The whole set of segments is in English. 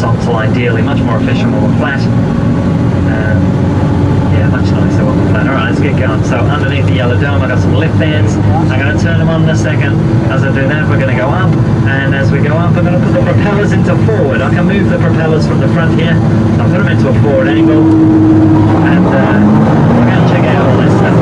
horizontal ideally, much more efficient when we're flat. Yeah, much nicer when we're flat. Alright, let's get going. So underneath the yellow dome, I've got some lift fans. I'm going to turn them on in a second. As I do that, we're going to go up, and as we go up, I'm going to put the propellers into forward. I can move the propellers from the front here. I'll put them into a forward angle, and we're going to check out all this stuff.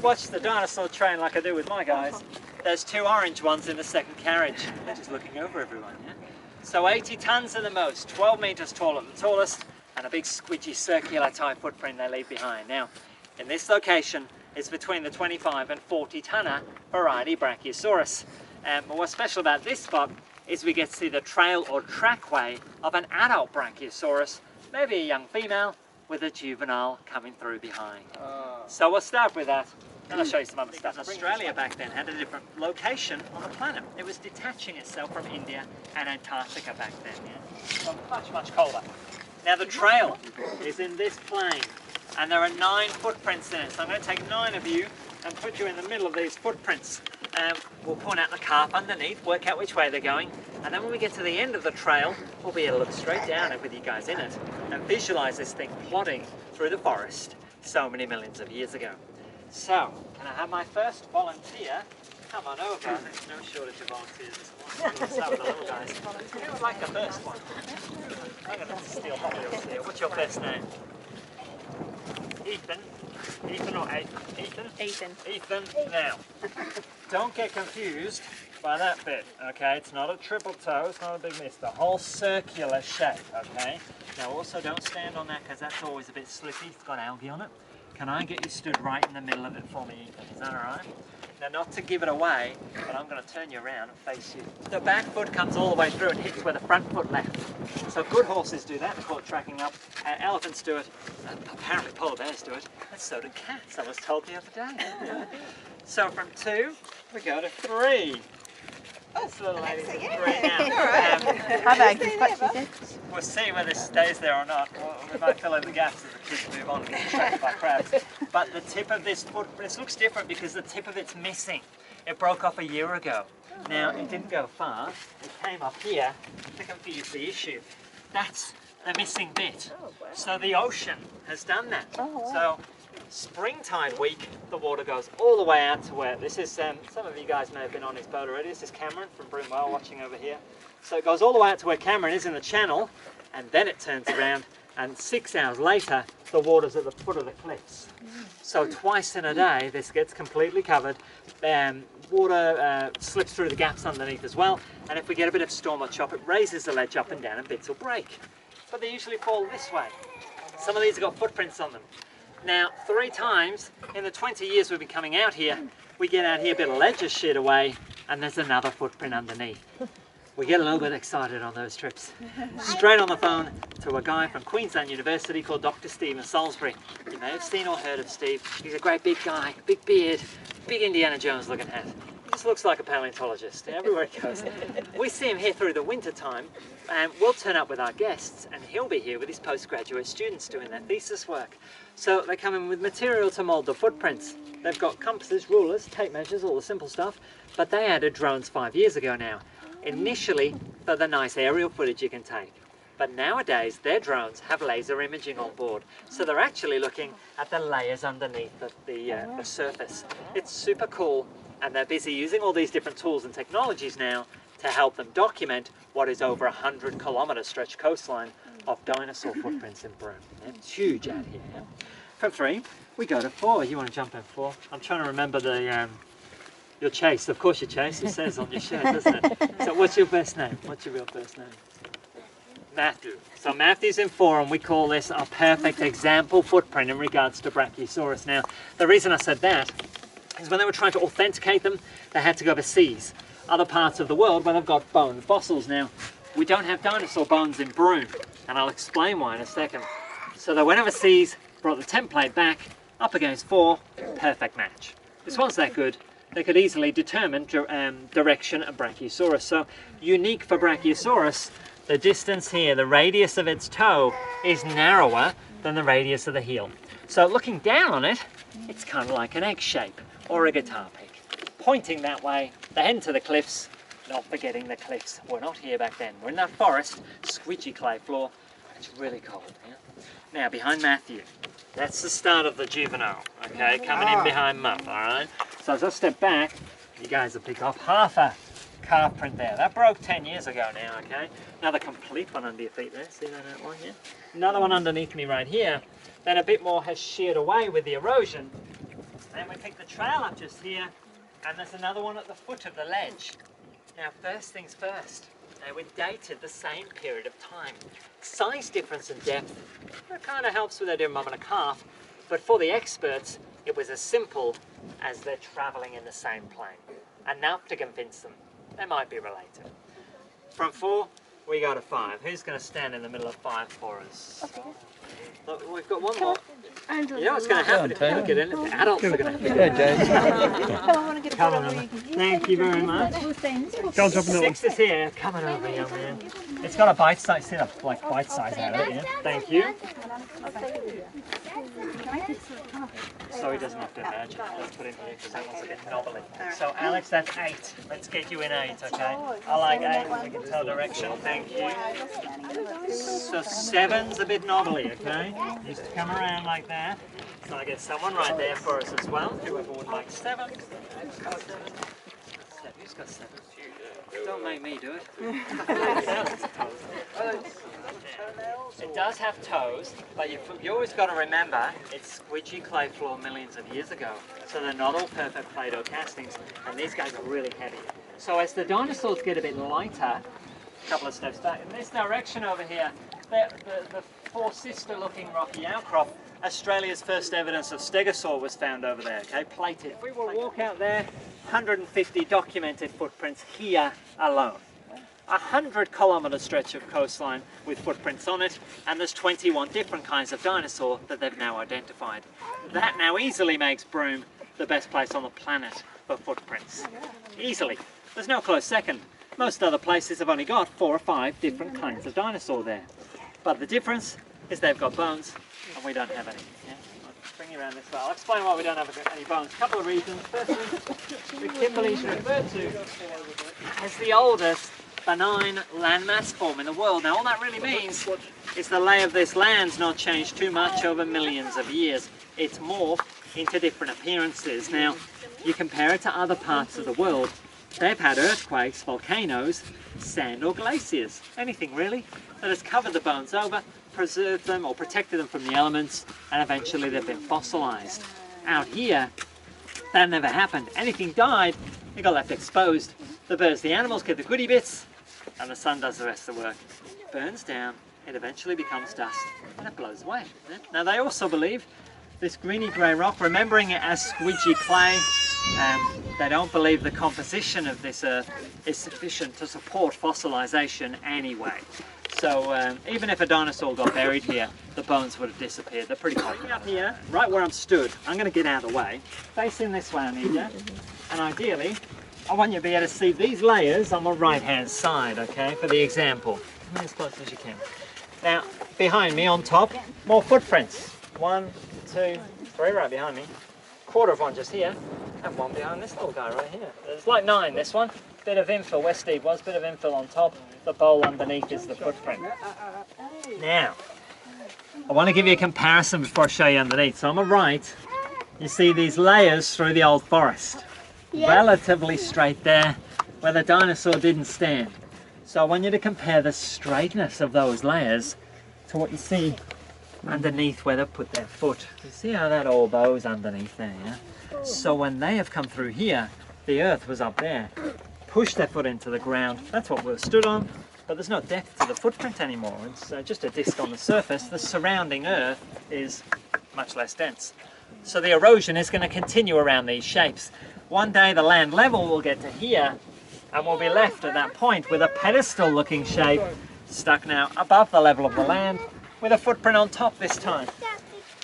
Watch the dinosaur train like I do with my guys. There's two orange ones in the second carriage. They're just looking over everyone, yeah? So 80 tons at the most, 12 meters tall at the tallest, and a big squidgy circular type footprint they leave behind. Now, in this location, it's between the 25 and 40 tonner variety Brachiosaurus. But what's special about this spot is we get to see the trail or trackway of an adult Brachiosaurus, maybe a young female, with a juvenile coming through behind. So we'll start with that. And I'll show you some other stuff. Australia back then had a different location on the planet. It was detaching itself from India and Antarctica back then. Yeah? So much, much colder. Now the trail is in this plane, and there are 9 footprints in it. So I'm going to take 9 of you and put you in the middle of these footprints. We'll point out the carp underneath, work out which way they're going, and then when we get to the end of the trail, we'll be able to look straight down it with you guys in it and visualize this thing plodding through the forest so many millions of years ago. So, can I have my first volunteer come on over? There's no shortage of volunteers this morning. Let's start with the little guys. Who would like the first one? I'm going to steal Hot Wheels here. What's your first name? Ethan. Ethan or Ethan? Ethan. Ethan. Now, don't get confused by that bit, okay? It's not a triple toe, it's not a big miss. The whole circular shape, okay? Now also don't stand on that because that's always a bit slippy. It's got algae on it. Can I get you stood right in the middle of it for me, Ethan? Is that alright? Now, not to give it away, but I'm going to turn you around and face you. The back foot comes all the way through and hits where the front foot left. So good horses do that, they're called tracking up. Elephants do it, apparently polar bears do it, and so do cats, I was told the other day. So from 2, we go to 3. This little lady's at 3 now. We'll see whether this stays there or not. We might fill in the gaps as the kids move on and get distracted by crabs. But the tip of this foot, this looks different because the tip of it's missing. It broke off a year ago. Now, it didn't go far. It came up here to confuse the issue. That's the missing bit. So the ocean has done that. So springtide week, the water goes all the way out to where, this is, some of you guys may have been on his boat already. This is Cameron from Broome watching over here. So it goes all the way out to where Cameron is in the channel, and then it turns around, and 6 hours later, the water's at the foot of the cliffs. So twice in a day, this gets completely covered. Water slips through the gaps underneath as well, and if we get a bit of storm or chop, it raises the ledge up and down and bits will break. But they usually fall this way. Some of these have got footprints on them. Now, 3 times in the 20 years we've been coming out here, we get out here, a bit of ledge is sheared away, and there's another footprint underneath. We get a little bit excited on those trips. Straight on the phone to a guy from Queensland University called Dr. Stephen Salisbury. You may have seen or heard of Steve. He's a great big guy, big beard, big Indiana Jones looking hat. just looks like a paleontologist everywhere he goes. We see him here through the winter time, and we'll turn up with our guests, and he'll be here with his postgraduate students doing their thesis work. So they come in with material to mould the footprints. They've got compasses, rulers, tape measures, all the simple stuff, but they added drones 5 years ago now. Initially for the nice aerial footage you can take. But nowadays their drones have laser imaging on board, so they're actually looking at the layers underneath the surface. It's super cool, and they're busy using all these different tools and technologies now to help them document what is over 100-kilometre stretch coastline of dinosaur footprints in Broome. It's huge out here. Yeah? From 3, we go to 4. You want to jump in 4? I'm trying to remember the your Chase. Of course you're Chase. It says on your shirt, doesn't it? So what's your first name? What's your real first name? Matthew. So Matthew's in 4, and we call this a perfect example footprint in regards to Brachiosaurus. Now, the reason I said that is when they were trying to authenticate them, they had to go overseas, other parts of the world where they've got bone fossils. Now, we don't have dinosaur bones in Broome, and I'll explain why in a second. So they went overseas, brought the template back, up against 4, perfect match. This one's that good, they could easily determine direction of Brachiosaurus. So, unique for Brachiosaurus, the distance here, the radius of its toe, is narrower than the radius of the heel. So looking down on it, it's kind of like an egg shape or a guitar pick. Pointing that way, they're heading to the cliffs, not forgetting the cliffs. We're not here back then. We're in that forest, squidgy clay floor. It's really cold. Yeah? Now behind Matthew, that's the start of the juvenile, okay? Coming in behind Mum, all right? So as I step back, you guys have picked off half a calf print there. That broke 10 years ago now, okay? Another complete one under your feet there. See that one here? Another one underneath me right here. Then a bit more has sheared away with the erosion. And we pick the trail up just here, and there's another one at the foot of the ledge. Now, first things first, they were dated the same period of time. Size difference in depth, that kind of helps with idea of mum and a calf, but for the experts, it was as simple as they're travelling in the same plane. Enough to convince them they might be related. From 4, we go to 5. Who's going to stand in the middle of 5 for us? Okay. Look, we've got one more. You know what's going to happen if you don't get in? The adults are going to have to. Come on over. Thank you very much. 6 is here. Come on over, young man. It's got a bite size. See that like bite size out of it, yeah? Thank you. So he doesn't have to imagine. Let's put it in here because that one's a bit knobbly. So Alex, that's 8. Let's get you in 8, okay? I like 8. We can tell direction. Thank you. So 7's a bit knobbly, okay? Used to come around like that. So I get someone right there for us as well. Whoever would like 7. Who's got 7? Don't make me do it. It does have toes, but you always got to remember it's squidgy clay floor millions of years ago. So they're not all perfect Play-Doh castings, and these guys are really heavy. So as the dinosaurs get a bit lighter, a couple of steps back, in this direction over here, the 4 sister-looking rocky outcrop, Australia's first evidence of stegosaur was found over there, okay, plated. If we were to walk out there, 150 documented footprints here alone. 100-kilometre stretch of coastline with footprints on it, and there's 21 different kinds of dinosaur that they've now identified. That now easily makes Broome the best place on the planet for footprints. Easily. There's no close second. Most other places have only got 4 or 5 different kinds of dinosaur there. But the difference is they've got bones, and we don't have any. Yeah? I'll bring you around this way. I'll explain why we don't have any bones. A couple of reasons. Firstly, the Kimberley's referred to as the oldest benign landmass form in the world. Now all that really means is the lay of this land's not changed too much over millions of years. It's morphed into different appearances. Now you compare it to other parts of the world, they've had earthquakes, volcanoes, sand or glaciers, anything really that has covered the bones over, preserved them or protected them from the elements, and eventually they've been fossilized. Out here, that never happened. Anything died, it got left exposed. The birds, the animals get the goody bits, and the sun does the rest of the work. It burns down, it eventually becomes dust, and it blows away. Now they also believe this greeny grey rock, remembering it as squidgy clay, they don't believe the composition of this earth is sufficient to support fossilization anyway. So even if a dinosaur got buried here, the bones would have disappeared. They're pretty high. Up here, right where I'm stood, I'm going to get out of the way. Facing this way I need you. And ideally, I want you to be able to see these layers on the right hand side, okay, for the example. Come as close as you can. Now, behind me on top, more footprints. 1, 2, 3 right behind me. Quarter of one just here, and one behind this little guy right here. There's like 9 this one. Bit of infill where Steve was, bit of infill on top. The bowl underneath is the footprint. Now, I want to give you a comparison before I show you underneath. So on the right, you see these layers through the old forest. Yep. Relatively straight there, where the dinosaur didn't stand. So I want you to compare the straightness of those layers to what you see underneath where they put their foot. You see how that all bows underneath there, yeah? So when they have come through here, the earth was up there. Pushed their foot into the ground. That's what we were stood on, but there's no depth to the footprint anymore. It's just a disc on the surface. The surrounding earth is much less dense. So the erosion is going to continue around these shapes. One day the land level will get to here, and we'll be left at that point with a pedestal looking shape stuck now above the level of the land with a footprint on top this time.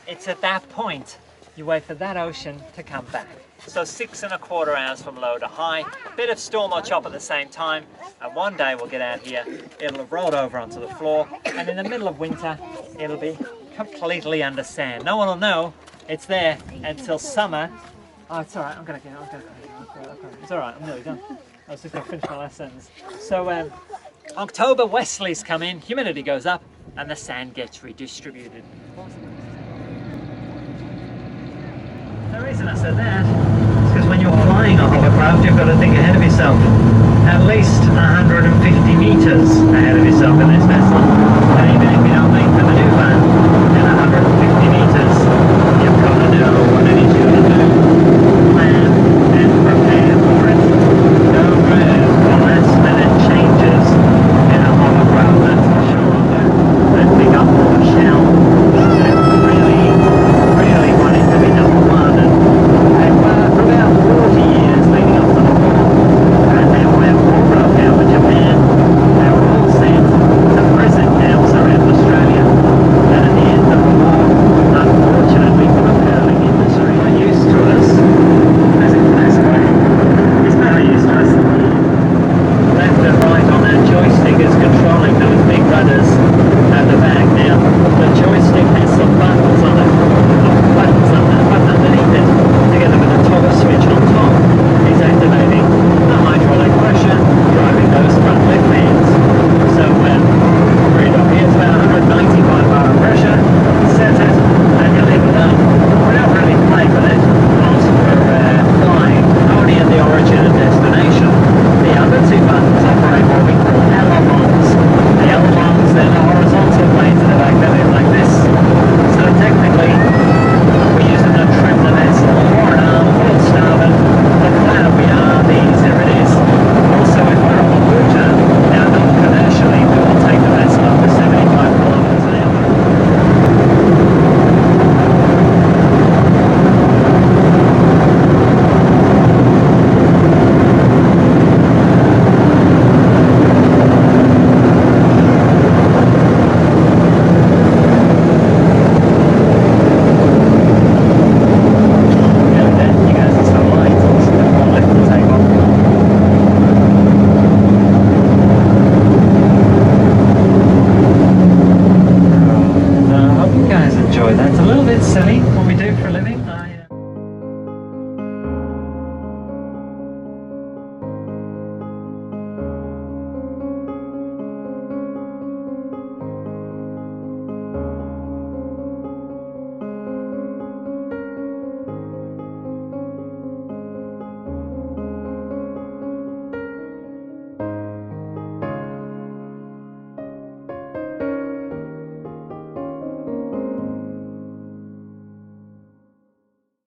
It's at that point you wait for that ocean to come back. So 6¼ hours from low to high, a bit of storm or chop at the same time, and one day we'll get out here, it'll have rolled over onto the floor, and in the middle of winter it'll be completely under sand. No one will know it's there until summer. Oh, it's alright, I'm gonna go. It's alright, I'm nearly done. I was just gonna finish my last sentence. So October westerlies come in, humidity goes up, and the sand gets redistributed. The reason I said that is because when you're flying a hovercraft, you've got to think ahead of yourself. At least 150 meters ahead of yourself in this vessel.